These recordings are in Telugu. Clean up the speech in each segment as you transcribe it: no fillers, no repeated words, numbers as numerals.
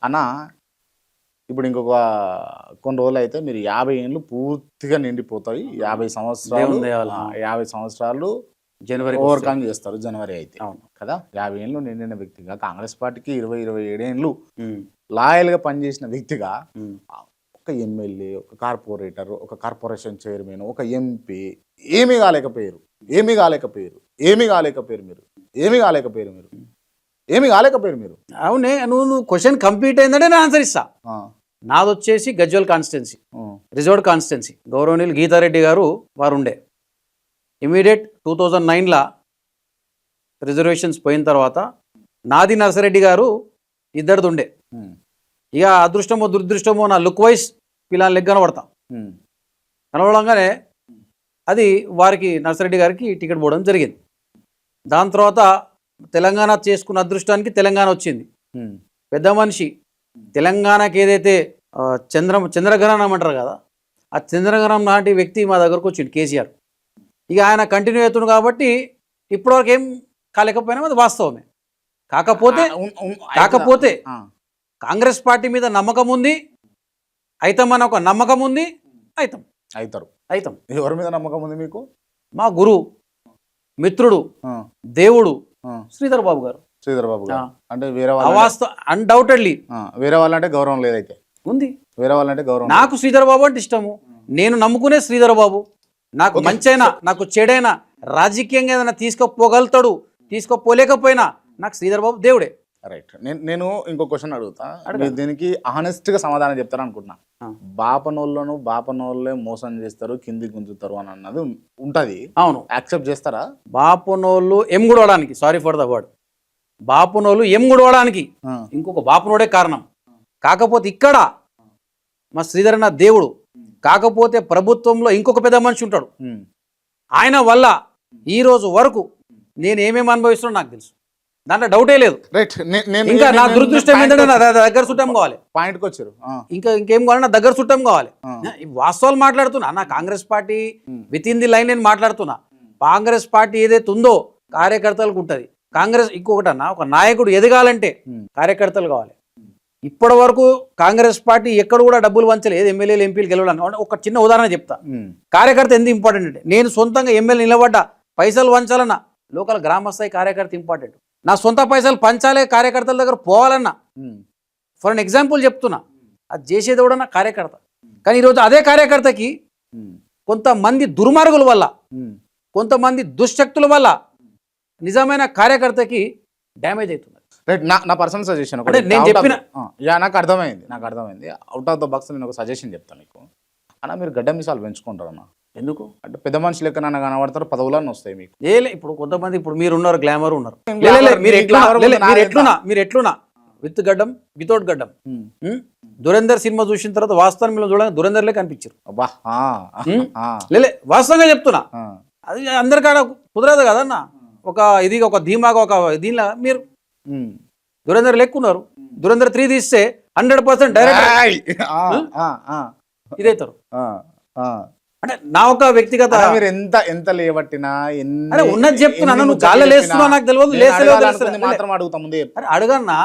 అన్న ఇప్పుడు ఇంకొక కొన్ని రోజులు అయితే మీరు 50 ఏళ్ళు పూర్తిగా నిండిపోతాయి. 50 సంవత్సరాలు 50 సంవత్సరాలు జనవరి ఓవర్కమ్ చేస్తారు జనవరి అయితే కదా. 50 ఏళ్ళు నిండిన వ్యక్తిగా కాంగ్రెస్ పార్టీకి 27 ఏళ్ళు లాయల్గా పనిచేసిన వ్యక్తిగా ఒక ఎమ్మెల్యే, ఒక కార్పొరేటర్, ఒక కార్పొరేషన్ చైర్మన్, ఒక ఎంపీ ఏమీ కాలేకపోయారు మీరు. అవునే, నువ్వు క్వశ్చన్ కంప్లీట్ అయిందంటే నేను ఆన్సర్ ఇస్తా. నాది వచ్చేసి గజ్వల్ కాన్స్టిట్యున్సీ, రిజర్వ్డ్ కాన్స్టిట్యున్సీ. గౌరవనీయులు గీతారెడ్డి గారు వారు ఉండే. ఇమీడియట్ 2009లా రిజర్వేషన్స్ పోయిన తర్వాత నాది నర్సిరెడ్డి గారు ఇద్దరిది ఉండే. ఇక అదృష్టమో దురదృష్టమో నా లుక్ వైజ్ పిల్లలు లెగ్ కనబడతాం. కనబడంగానే అది వారికి నర్సిరెడ్డి గారికి టికెట్ పోవడం జరిగింది. దాని తర్వాత తెలంగాణ చేసుకున్న అదృష్టానికి తెలంగాణ వచ్చింది. పెద్ద మనిషి తెలంగాణకి ఏదైతే చంద్రగ్రహణం అంటారు కదా, ఆ చంద్రగ్రహణం లాంటి వ్యక్తి మా దగ్గరకు వచ్చింది కేసీఆర్. ఇక ఆయన కంటిన్యూ అవుతుంది కాబట్టి ఇప్పటివరకు ఏం కాలేకపోయినా అది వాస్తవమే. కాకపోతే కాంగ్రెస్ పార్టీ మీద నమ్మకం ఉంది, అయితమని ఒక నమ్మకం ఉంది. అయితం. ఎవరి మీద నమ్మకం ఉంది మీకు? మా గురువు, మిత్రుడు, దేవుడు శ్రీధర్ బాబు గారు. అంటే వేరే వాళ్ళు అన్డౌటెడ్లీ వేరే వాళ్ళంటే గౌరవం లేదైతే ఉంది. వేరే వాళ్ళంటే గౌరవం. నాకు శ్రీధర్ బాబు అంటే ఇష్టము. నేను నమ్ముకునే శ్రీధర్ బాబు. నాకు మంచైనా నాకు చెడైనా రాజకీయంగా ఏదైనా తీసుకోపోగలుగుతాడు, తీసుకోపోలేకపోయినా నాకు శ్రీధర్ బాబు దేవుడే. రైట్. నేను ఇంకో క్వశ్చన్ అడుగుతా, దీనికి హానెస్ట్గా సమాధానం చెప్తారు అనుకుంటున్నా. బాపనోళ్ళే మోసం చేస్తారు, కింది గుంజుతారు అని అన్నది ఉంటది. అవును, యాక్సెప్ట్ చేస్తారా? బాపనోళ్ళు ఎంగుడవడానికి, సారీ ఫర్ ద వర్డ్, బాపునోళ్ళు ఎంగుడవడానికి ఇంకొక బాపునోడే కారణం. కాకపోతే ఇక్కడ మా శ్రీధర్ నా దేవుడు. కాకపోతే ప్రభుత్వంలో ఇంకొక పెద్ద మనిషి ఉంటాడు. ఆయన వల్ల ఈ రోజు వరకు నేను ఏమేమి అనుభవిస్తున్నా నాకు తెలుసు, దాంట్లో డౌటే లేదు. ఇంకా నా దురదృష్టం ఏంటంటే నా దగ్గర చుట్టం కావాలి. పాయింట్కి వచ్చారు. ఇంకేం కావాలి, నా దగ్గర చుట్టం కావాలి. వాస్తవాలు మాట్లాడుతున్నా. నా Congress party with in the line నేను మాట్లాడుతున్నా. కాంగ్రెస్ పార్టీ ఏదైతే ఉందో కార్యకర్తలకు ఉంటుంది. కాంగ్రెస్ ఇంకొకటి అన్న, ఒక నాయకుడు ఎదగాలంటే కార్యకర్తలు కావాలి. ఇప్పటి వరకు కాంగ్రెస్ పార్టీ ఎక్కడ కూడా డబ్బులు వంచలేదు, ఎమ్మెల్యేలు ఎంపీలు గెలవాలని. ఒక చిన్న ఉదాహరణ చెప్తా. కార్యకర్త ఎంత ఇంపార్టెంట్ అంటే, నేను సొంతంగా ఎమ్మెల్యే నిలబడ్డా పైసలు వంచాలన్నా లోకల్ గ్రామస్థాయి కార్యకర్త ఇంపార్టెంట్. నా సొంత పైసలు పంచాలే, కార్యకర్తల దగ్గర పోవాలన్నా. ఫర్ అన్ ఎగ్జాంపుల్ చెప్తున్నా, అది చేసేది కూడా నా కార్యకర్త. కానీ ఈరోజు అదే కార్యకర్తకి కొంతమంది దుర్మార్గుల వల్ల, కొంతమంది దుశ్శక్తుల వల్ల నిజమైన కార్యకర్తకి డ్యామేజ్ అవుతుంది. రైట్. నా పర్సనల్ సజెషన్ నేను చెప్పిన నాకు అర్థమైంది. అవుట్ ఆఫ్ ద బాక్స్ నేను ఒక సజెషన్ చెప్తాను మీకు. అన్న, మీరు గడ్డ మిసాలు పెంచుకుంటారు అన్న. ఎందుకు అంటే పెద్ద మనుషులు ఎక్కడన్నా కనబడతారు, పదవులన్నీ వస్తాయి మీకు. ఇప్పుడు కొంతమంది, ఇప్పుడు మీరు ఉన్నారు, గ్లామర్ ఉన్నారు. మీరు ఎట్లున్నా విత్ గడ్డం, వితౌట్ గడ్డం. దురేందర్ సినిమా చూసిన తర్వాత వాస్తవం మీరు చూడండి, దురేందర్లే కనిపించారు. వాస్తవంగా చెప్తున్నా. అది అందరికాడ కుదరదు కదన్న. ఒక ధీమాగా ఒక దీనిలా మీరు దురేందర్ లెక్కున్నారు. దురేందర్ 3 తీస్తే 100% డైరెక్ట్ ఇదైతారు. అంటే నా ఒక వ్యక్తిగత, మీరు ఎంత లేవట్టినా ఉన్నది చెప్తున్నా. నువ్వు గాలి లేస్తున్నావు నాకు తెలియదు, మాత్రం అడుగుతా ముందే అడగన్నా.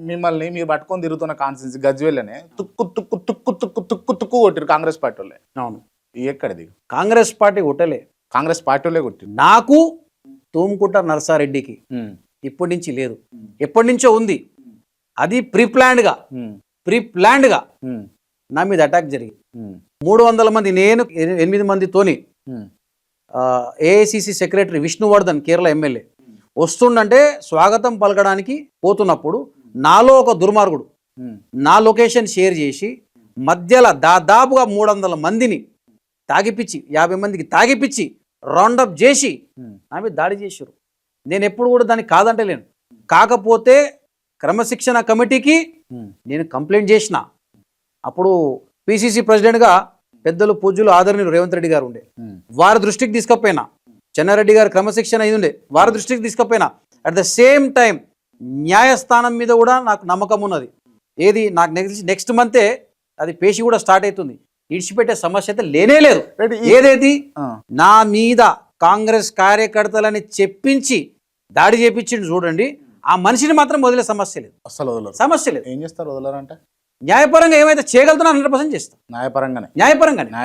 మిమ్మల్ని మీరు పట్టుకొని తిరుగుతున్న కాన్స్టిట్యున్సీ గజ్వేల్లోనే తుక్కు తుక్కు తుక్కు తుక్కు తుక్కు తుక్కు కొట్టిరు కాంగ్రెస్ పార్టీ వాళ్ళే. అవును, ఎక్కడిది కాంగ్రెస్ పార్టీ కొట్టలే, కాంగ్రెస్ పార్టీ వాళ్ళే కొట్టిరు. నాకు తూముకుంట నర్సారెడ్డికి ఇప్పటి నుంచి లేదు, ఎప్పటి నుంచో ఉంది. అది ప్రీ ప్లాన్డ్ గా నా మీద అటాక్ జరిగింది. 300 మంది, నేను 8 మందితోని AICC secretary Vishnuvardhan Kerala MLA వస్తుండంటే స్వాగతం పలకడానికి పోతున్నప్పుడు నాలో ఒక దుర్మార్గుడు నా లొకేషన్ షేర్ చేసి మధ్యలో దాదాపుగా 300 మందిని తాగిపిచ్చి, 50 మందికి తాగిపిచ్చి రౌండప్ చేసి నా మీద దాడి చేశారు. నేను ఎప్పుడు కూడా దాన్ని కాదంటలేను. కాకపోతే క్రమశిక్షణ కమిటీకి నేను కంప్లైంట్ చేసిన. అప్పుడు పిసిసి ప్రెసిడెంట్గా పెద్దలు పూజ్యులు ఆదరణీయులు రేవంత్ రెడ్డి గారు ఉండే, వారి దృష్టికి తీసుకపోయినా. చెన్నారెడ్డి గారు క్రమశిక్షణ అయి ఉండే, వారి దృష్టికి తీసుకపోయినా. అట్ ద సేమ్ టైం న్యాయస్థానం మీద కూడా నాకు నమ్మకం ఉన్నది. ఏది నాకు నెక్స్ట్ మంతే అది పేషి కూడా స్టార్ట్ అవుతుంది. ఇడిచిపెట్టే సమస్య అయితే లేనే లేదు. ఏదేది నా మీద కాంగ్రెస్ కార్యకర్తలని చెప్పించి దాడి చేపించిండు చూడండి, ఆ మనిషిని మాత్రం వదిలే సమస్య లేదు, అస్సలు వదలరు. సమస్య లేదు. ఏం చేస్తారు వదలరు అంటే? న్యాయపరంగా ఏమైతే చేయగలుగుతున్నా 100% చేస్తాం, న్యాయపరంగానే. న్యాయపరంగానే.